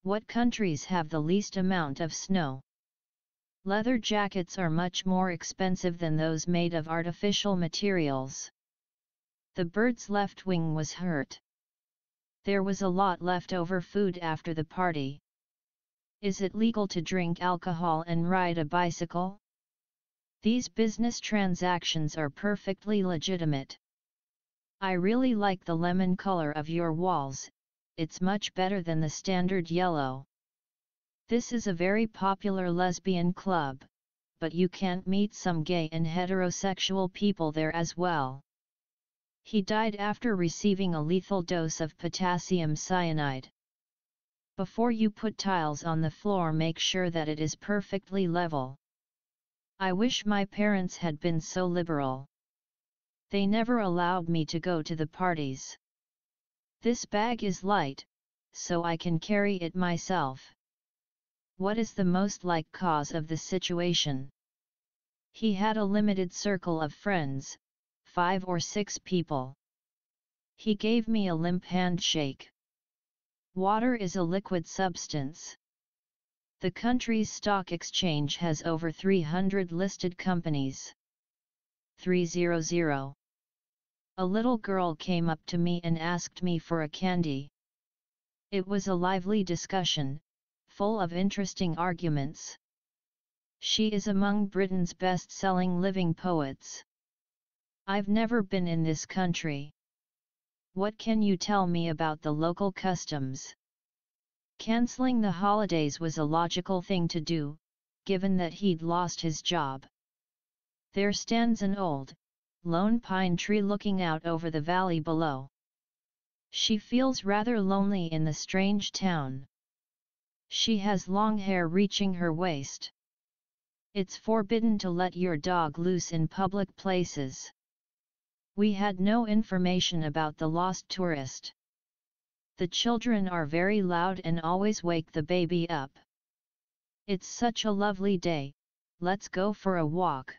What countries have the least amount of snow? Leather jackets are much more expensive than those made of artificial materials. The bird's left wing was hurt. There was a lot leftover food after the party. Is it legal to drink alcohol and ride a bicycle? These business transactions are perfectly legitimate. I really like the lemon color of your walls, it's much better than the standard yellow. This is a very popular lesbian club, but you can't meet some gay and heterosexual people there as well. He died after receiving a lethal dose of potassium cyanide. Before you put tiles on the floor, make sure that it is perfectly level. I wish my parents had been so liberal. They never allowed me to go to the parties. This bag is light, so I can carry it myself. What is the most like cause of the situation? He had a limited circle of friends, 5 or 6 people. He gave me a limp handshake. Water is a liquid substance. The country's stock exchange has over 300 listed companies. 300. A little girl came up to me and asked me for a candy. It was a lively discussion, full of interesting arguments. She is among Britain's best-selling living poets. I've never been in this country. What can you tell me about the local customs? Cancelling the holidays was a logical thing to do, given that he'd lost his job. There stands an old, lone pine tree looking out over the valley below. She feels rather lonely in the strange town. She has long hair reaching her waist. It's forbidden to let your dog loose in public places. We had no information about the lost tourist. The children are very loud and always wake the baby up. It's such a lovely day, let's go for a walk.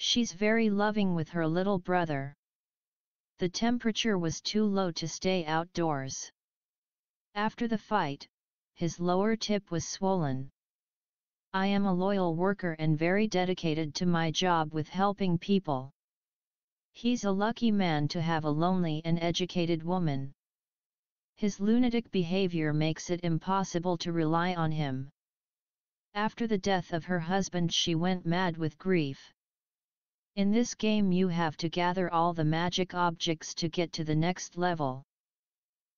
She's very loving with her little brother. The temperature was too low to stay outdoors. After the fight, his lower tip was swollen. I am a loyal worker and very dedicated to my job with helping people. He's a lucky man to have a lonely and educated woman. His lunatic behavior makes it impossible to rely on him. After the death of her husband, she went mad with grief. In this game you have to gather all the magic objects to get to the next level.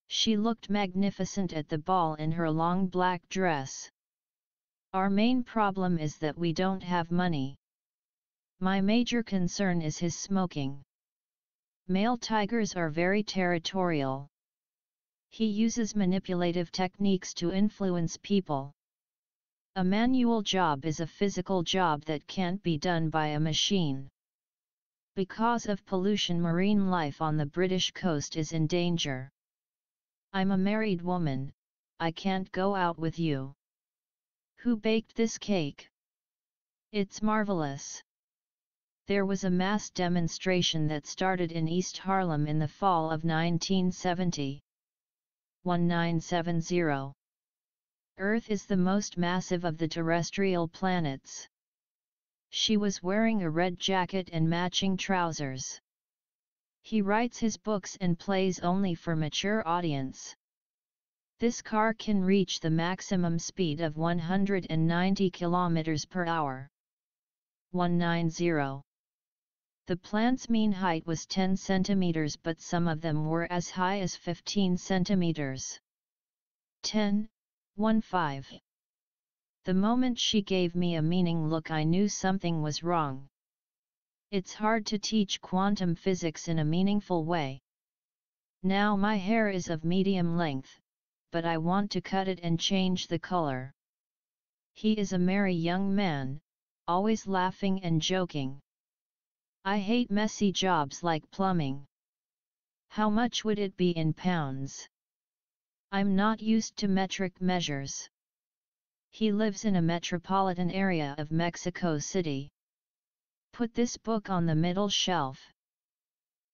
She looked magnificent at the ball in her long black dress. Our main problem is that we don't have money. My major concern is his smoking. Male tigers are very territorial. He uses manipulative techniques to influence people. A manual job is a physical job that can't be done by a machine. Because of pollution, marine life on the British coast is in danger. I'm a married woman, I can't go out with you. Who baked this cake? It's marvelous. There was a mass demonstration that started in East Harlem in the fall of 1970. 1970. Earth is the most massive of the terrestrial planets. She was wearing a red jacket and matching trousers. He writes his books and plays only for mature audience. This car can reach the maximum speed of 190 km per hour. 190. The plant's mean height was 10 centimeters, but some of them were as high as 15 centimeters. 10, 15. The moment she gave me a meaning look, I knew something was wrong. It's hard to teach quantum physics in a meaningful way. Now my hair is of medium length, but I want to cut it and change the color. He is a merry young man, always laughing and joking. I hate messy jobs like plumbing. How much would it be in pounds? I'm not used to metric measures. He lives in a metropolitan area of Mexico City. Put this book on the middle shelf.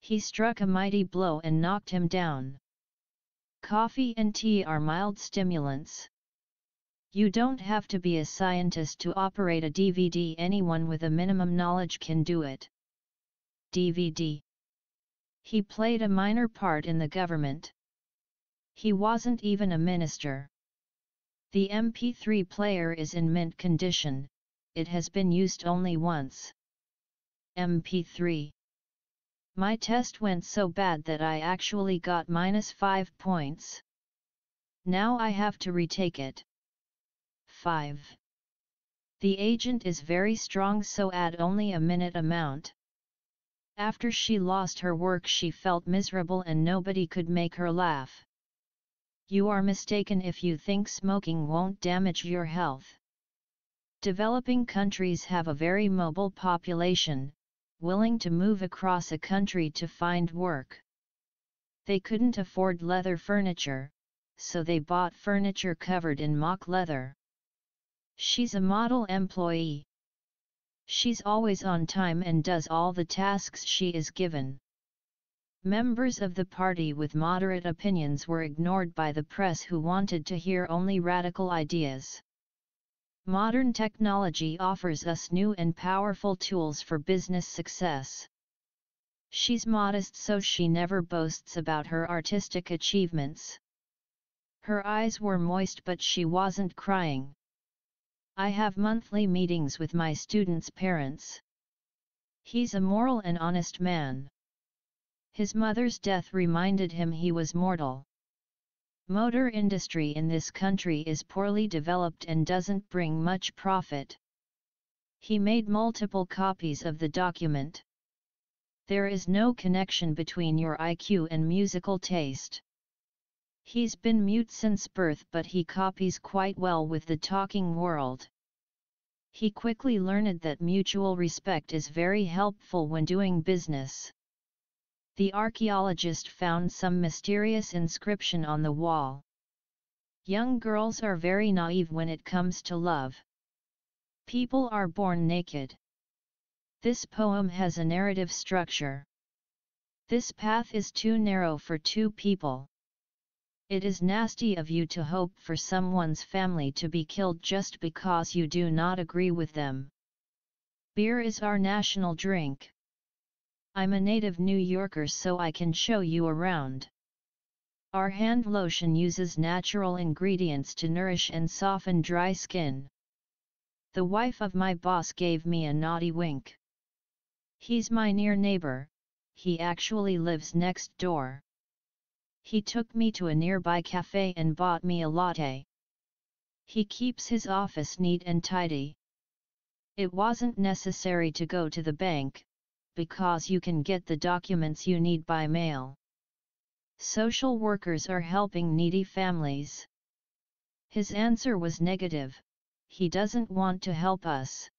He struck a mighty blow and knocked him down. Coffee and tea are mild stimulants. You don't have to be a scientist to operate a DVD. Anyone with a minimum knowledge can do it. DVD. He played a minor part in the government. He wasn't even a minister. The MP3 player is in mint condition, it has been used only once. MP3. My test went so bad that I actually got -5 points. Now I have to retake it. 5. The agent is very strong, so add only a minute amount. After she lost her work, she felt miserable and nobody could make her laugh. You are mistaken if you think smoking won't damage your health. Developing countries have a very mobile population, willing to move across a country to find work. They couldn't afford leather furniture, so they bought furniture covered in mock leather. She's a model employee. She's always on time and does all the tasks she is given. Members of the party with moderate opinions were ignored by the press, who wanted to hear only radical ideas. Modern technology offers us new and powerful tools for business success. She's modest, so she never boasts about her artistic achievements. Her eyes were moist, but she wasn't crying. I have monthly meetings with my students' parents. He's a moral and honest man. His mother's death reminded him he was mortal. Motor industry in this country is poorly developed and doesn't bring much profit. He made multiple copies of the document. There is no connection between your IQ and musical taste. He's been mute since birth, but he copies quite well with the talking world. He quickly learned that mutual respect is very helpful when doing business. The archaeologist found some mysterious inscription on the wall. Young girls are very naive when it comes to love. People are born naked. This poem has a narrative structure. This path is too narrow for two people. It is nasty of you to hope for someone's family to be killed just because you do not agree with them. Beer is our national drink. I'm a native New Yorker, so I can show you around. Our hand lotion uses natural ingredients to nourish and soften dry skin. The wife of my boss gave me a naughty wink. He's my near neighbor, he actually lives next door. He took me to a nearby cafe and bought me a latte. He keeps his office neat and tidy. It wasn't necessary to go to the bank, because you can get the documents you need by mail. Social workers are helping needy families. His answer was negative. He doesn't want to help us.